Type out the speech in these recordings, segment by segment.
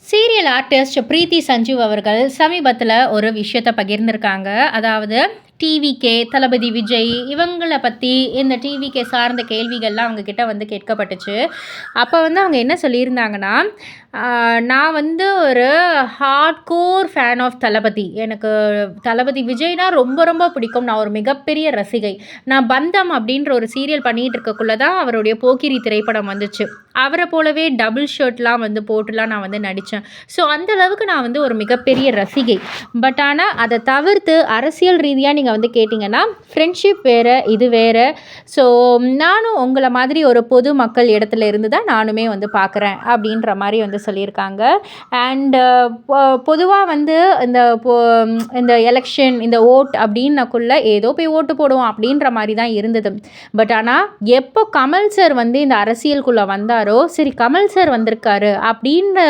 Serial artist பிரீத்தி சஞ்சீவ் அவர்கள் சமீபத்தில் ஒரு விஷயத்தை பகிர்ந்திருக்காங்க. அதாவது டிவிகே, தளபதி விஜய் இவங்கள பற்றி இந்த டிவிகே சார்ந்த கேள்விகள்லாம் அவங்க கிட்ட வந்து கேட்கப்பட்டுச்சு. அப்போ வந்து அவங்க என்ன சொல்லியிருந்தாங்கன்னா, நான் வந்து ஒரு ஹார்ட்கோர் ஃபேன் ஆஃப் தளபதி. எனக்கு தளபதி விஜய்னா ரொம்ப ரொம்ப பிடிக்கும். நான் ஒரு மிகப்பெரிய ரசிகை. நான் பந்தம் அப்படின்ற ஒரு சீரியல் பண்ணிகிட்டு இருக்கக்குள்ள தான் அவருடைய போக்கிரி திரைப்படம் வந்துச்சு. அவரை போலவே டபுள் ஷர்ட்லாம் வந்து போட்டுலாம் நான் வந்து நடித்தேன். ஸோ அந்த அளவுக்கு நான் வந்து ஒரு மிகப்பெரிய ரசிகை. பட் ஆனால் அதை தவிர்த்து அரசியல் ரீதியாக நீங்கள் வந்து கேட்டிங்கன்னா, ஃப்ரெண்ட்ஷிப் வேறு, இது வேறு. ஸோ நானும் உங்களை மாதிரி ஒரு பொது மக்கள் இடத்துல இருந்து தான் நானுமே வந்து பார்க்குறேன் அப்படின்ற மாதிரி வந்து சொல்லியிருக்காங்க. அண்டு பொதுவாக வந்து இந்த எலெக்ஷன், இந்த ஓட் அப்படின்னக்குள்ள ஏதோ போய் ஓட்டு போடுவோம் அப்படின்ற மாதிரி தான் இருந்தது. பட் ஆனால் எப்போ கமல் சார் வந்து இந்த அரசியலுக்குள்ளே வந்தாரோ, சரி கமல் சார் வந்திருக்காரு அப்படின்னு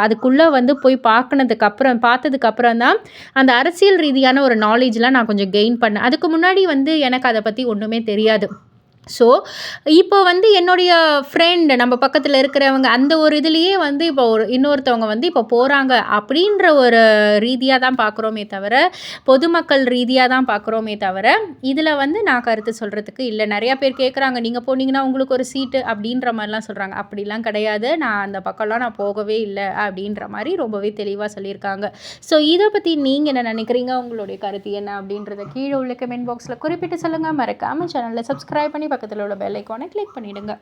அதுக்குள்ளே வந்து போய் பார்த்ததுக்கப்புறம் தான் அந்த அரசியல் ரீதியான ஒரு நாலேஜ்லாம் நான் கொஞ்சம் கெயின் பண்ணேன். அதுக்கு முன்னாடி வந்து எனக்கு அதை பற்றி ஒன்றுமே தெரியாது. ஸோ இப்போ வந்து என்னுடைய ஃப்ரெண்ட் நம்ம பக்கத்தில் இருக்கிறவங்க அந்த ஒரு இதுலேயே வந்து இப்போ இன்னொருத்தவங்க வந்து இப்போ போகிறாங்க அப்படின்ற ஒரு ரீதியாக தான் பார்க்குறோமே தவிர, பொதுமக்கள் ரீதியாக தான் பார்க்குறோமே தவிர, இதில் வந்து நான் கருத்து சொல்கிறதுக்கு இல்லை. நிறையா பேர் கேட்குறாங்க, நீங்கள் போனீங்கன்னா உங்களுக்கு ஒரு சீட்டு அப்படின்ற மாதிரிலாம் சொல்கிறாங்க. அப்படிலாம் கிடையாது. நான் அந்த பக்கம்லாம் நான் போகவே இல்லை அப்படின்ற மாதிரி ரொம்பவே தெளிவாக சொல்லியிருக்காங்க. ஸோ இதை பற்றி நீங்கள் என்ன நினைக்கிறீங்க? உங்களுடைய கருத்து என்ன அப்படின்றத கீழே உள்ள கமெண்ட் பாக்ஸில் குறிப்பிட்டு சொல்லுங்கள். மறக்காமல் சேனலில் சப்ஸ்கிரைப் பண்ணி பக்கத்தில் உள்ள பெல் ஐக்கானை கிளிக் பண்ணிவிடுங்க.